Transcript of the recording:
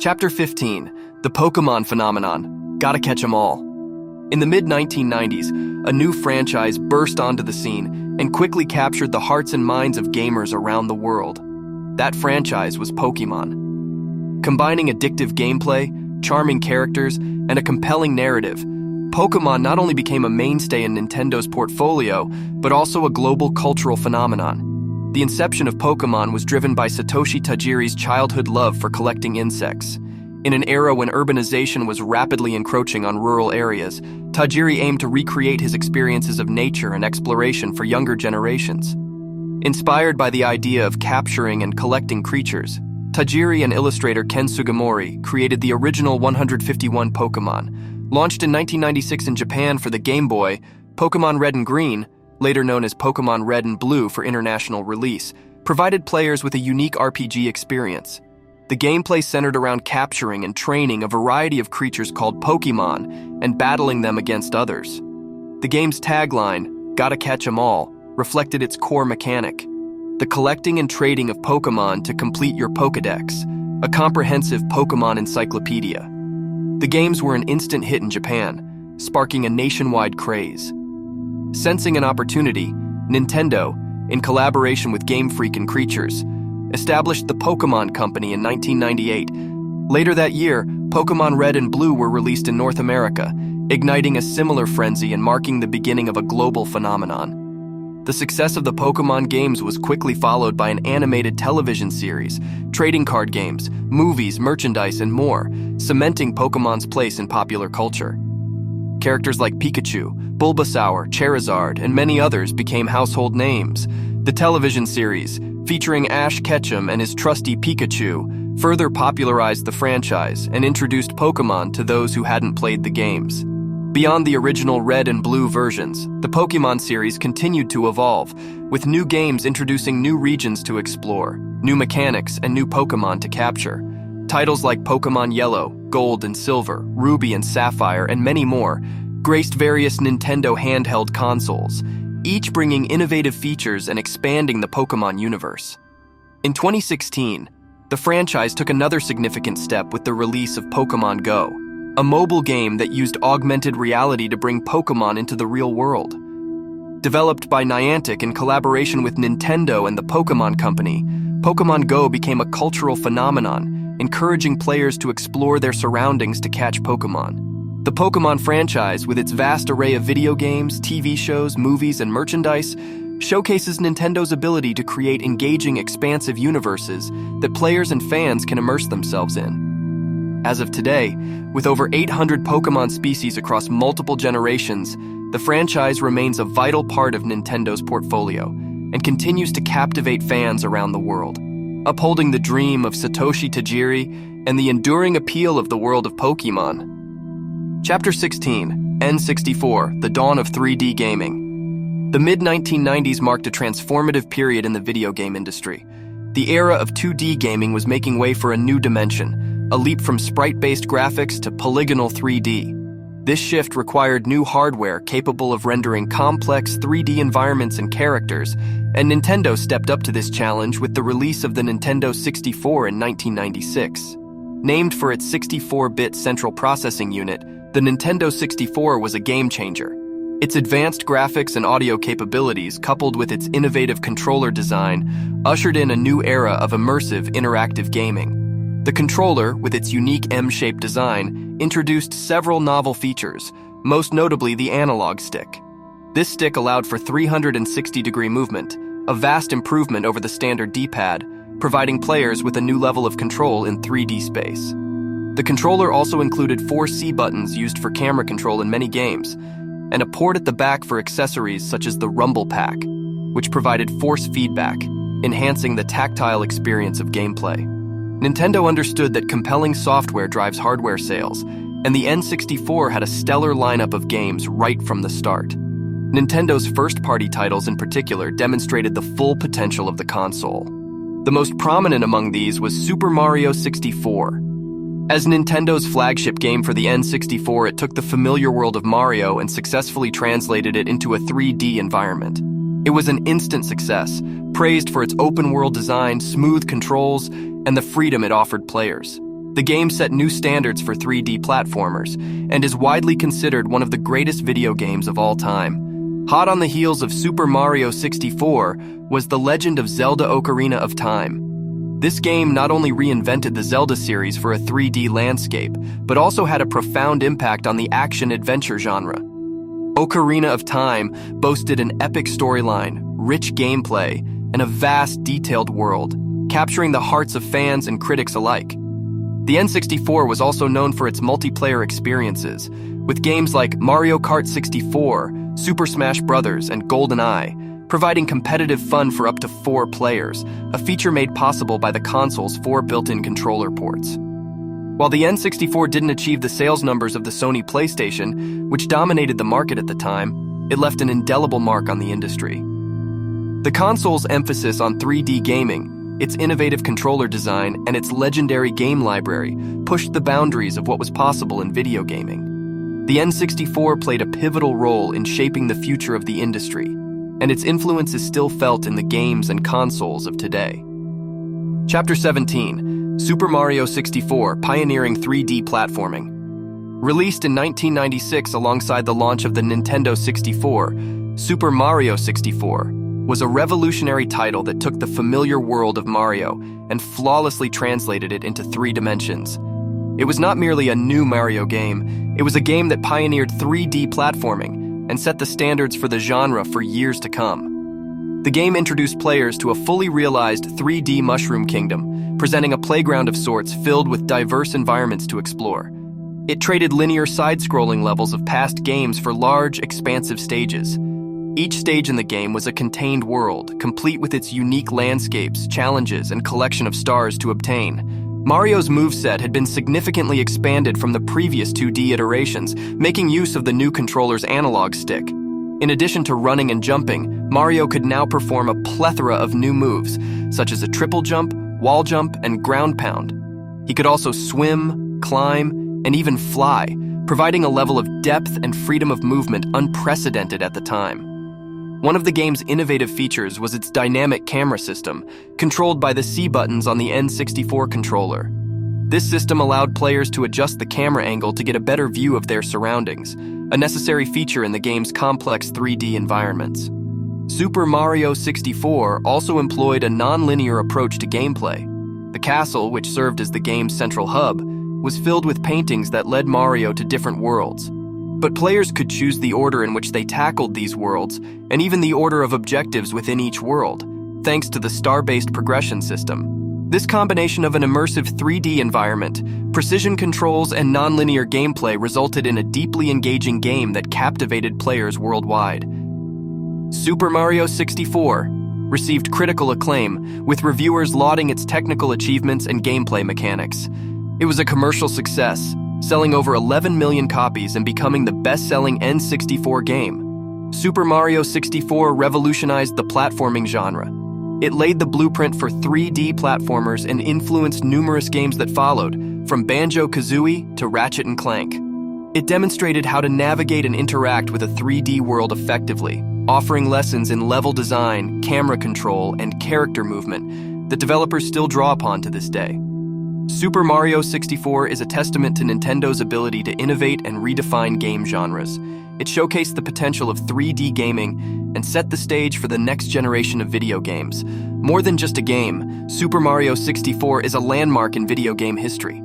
Chapter 15, The Pokémon Phenomenon. Gotta catch 'em all. In the mid-1990s, a new franchise burst onto the scene and quickly captured the hearts and minds of gamers around the world. That franchise was Pokémon. Combining addictive gameplay, charming characters, and a compelling narrative, Pokémon not only became a mainstay in Nintendo's portfolio, but also a global cultural phenomenon. The inception of Pokémon was driven by Satoshi Tajiri's childhood love for collecting insects. In an era when urbanization was rapidly encroaching on rural areas, Tajiri aimed to recreate his experiences of nature and exploration for younger generations. Inspired by the idea of capturing and collecting creatures, Tajiri and illustrator Ken Sugimori created the original 151 Pokémon. Launched in 1996 in Japan for the Game Boy, Pokémon Red and Green, later known as Pokémon Red and Blue for international release, provided players with a unique RPG experience. The gameplay centered around capturing and training a variety of creatures called Pokémon and battling them against others. The game's tagline, "Gotta catch 'em all," reflected its core mechanic: the collecting and trading of Pokémon to complete your Pokédex, a comprehensive Pokémon encyclopedia. The games were an instant hit in Japan, sparking a nationwide craze. Sensing an opportunity, Nintendo, in collaboration with Game Freak and Creatures, established the Pokémon Company in 1998. Later that year, Pokémon Red and Blue were released in North America, igniting a similar frenzy and marking the beginning of a global phenomenon. The success of the Pokémon games was quickly followed by an animated television series, trading card games, movies, merchandise, and more, cementing Pokémon's place in popular culture. Characters like Pikachu, Bulbasaur, Charizard, and many others became household names. The television series, featuring Ash Ketchum and his trusty Pikachu, further popularized the franchise and introduced Pokémon to those who hadn't played the games. Beyond the original Red and Blue versions, the Pokémon series continued to evolve, with new games introducing new regions to explore, new mechanics, and new Pokémon to capture. Titles like Pokémon Yellow, Gold and Silver, Ruby and Sapphire, and many more graced various Nintendo handheld consoles, each bringing innovative features and expanding the Pokémon universe. In 2016, the franchise took another significant step with the release of Pokémon Go, a mobile game that used augmented reality to bring Pokémon into the real world. Developed by Niantic in collaboration with Nintendo and the Pokémon Company, Pokémon Go became a cultural phenomenon, encouraging players to explore their surroundings to catch Pokémon. The Pokémon franchise, with its vast array of video games, TV shows, movies, and merchandise, showcases Nintendo's ability to create engaging, expansive universes that players and fans can immerse themselves in. As of today, with over 800 Pokémon species across multiple generations, the franchise remains a vital part of Nintendo's portfolio and continues to captivate fans around the world, upholding the dream of Satoshi Tajiri and the enduring appeal of the world of Pokémon. Chapter 16, N64, The Dawn of 3D Gaming. The mid-1990s marked a transformative period in the video game industry. The era of 2D gaming was making way for a new dimension, a leap from sprite-based graphics to polygonal 3D. This shift required new hardware capable of rendering complex 3D environments and characters, and Nintendo stepped up to this challenge with the release of the Nintendo 64 in 1996. Named for its 64-bit central processing unit, the Nintendo 64 was a game-changer. Its advanced graphics and audio capabilities, coupled with its innovative controller design, ushered in a new era of immersive, interactive gaming. The controller, with its unique M-shaped design, introduced several novel features, most notably the analog stick. This stick allowed for 360-degree movement, a vast improvement over the standard D-pad, providing players with a new level of control in 3D space. The controller also included 4 C buttons used for camera control in many games, and a port at the back for accessories such as the Rumble Pack, which provided force feedback, enhancing the tactile experience of gameplay. Nintendo understood that compelling software drives hardware sales, and the N64 had a stellar lineup of games right from the start. Nintendo's first-party titles in particular demonstrated the full potential of the console. The most prominent among these was Super Mario 64. As Nintendo's flagship game for the N64, it took the familiar world of Mario and successfully translated it into a 3D environment. It was an instant success, praised for its open-world design, smooth controls, and the freedom it offered players. The game set new standards for 3D platformers and is widely considered one of the greatest video games of all time. Hot on the heels of Super Mario 64 was The Legend of Zelda: Ocarina of Time. This game not only reinvented the Zelda series for a 3D landscape, but also had a profound impact on the action-adventure genre. Ocarina of Time boasted an epic storyline, rich gameplay, and a vast, detailed world, capturing the hearts of fans and critics alike. The N64 was also known for its multiplayer experiences, with games like Mario Kart 64, Super Smash Bros., and GoldenEye, providing competitive fun for up to 4 players, a feature made possible by the console's 4 built-in controller ports. While the N64 didn't achieve the sales numbers of the Sony PlayStation, which dominated the market at the time, it left an indelible mark on the industry. The console's emphasis on 3D gaming, its innovative controller design, and its legendary game library pushed the boundaries of what was possible in video gaming. The N64 played a pivotal role in shaping the future of the industry, and its influence is still felt in the games and consoles of today. Chapter 17, Super Mario 64, Pioneering 3D Platforming. Released in 1996 alongside the launch of the Nintendo 64, Super Mario 64 was a revolutionary title that took the familiar world of Mario and flawlessly translated it into 3 dimensions. It was not merely a new Mario game, it was a game that pioneered 3D platforming and set the standards for the genre for years to come. The game introduced players to a fully realized 3D Mushroom Kingdom, presenting a playground of sorts filled with diverse environments to explore. It traded linear side-scrolling levels of past games for large, expansive stages. Each stage in the game was a contained world, complete with its unique landscapes, challenges, and collection of stars to obtain. Mario's moveset had been significantly expanded from the previous 2D iterations, making use of the new controller's analog stick. In addition to running and jumping, Mario could now perform a plethora of new moves, such as a triple jump, wall jump, and ground pound. He could also swim, climb, and even fly, providing a level of depth and freedom of movement unprecedented at the time. One of the game's innovative features was its dynamic camera system, controlled by the C buttons on the N64 controller. This system allowed players to adjust the camera angle to get a better view of their surroundings, a necessary feature in the game's complex 3D environments. Super Mario 64 also employed a non-linear approach to gameplay. The castle, which served as the game's central hub, was filled with paintings that led Mario to different worlds. But players could choose the order in which they tackled these worlds, and even the order of objectives within each world, thanks to the star-based progression system. This combination of an immersive 3D environment, precision controls, and non-linear gameplay resulted in a deeply engaging game that captivated players worldwide. Super Mario 64 received critical acclaim, with reviewers lauding its technical achievements and gameplay mechanics. It was a commercial success, selling over 11 million copies and becoming the best-selling N64 game. Super Mario 64 revolutionized the platforming genre. It laid the blueprint for 3D platformers and influenced numerous games that followed, from Banjo-Kazooie to Ratchet & Clank. It demonstrated how to navigate and interact with a 3D world effectively, offering lessons in level design, camera control, and character movement that developers still draw upon to this day. Super Mario 64 is a testament to Nintendo's ability to innovate and redefine game genres. It showcased the potential of 3D gaming and set the stage for the next generation of video games. More than just a game, Super Mario 64 is a landmark in video game history.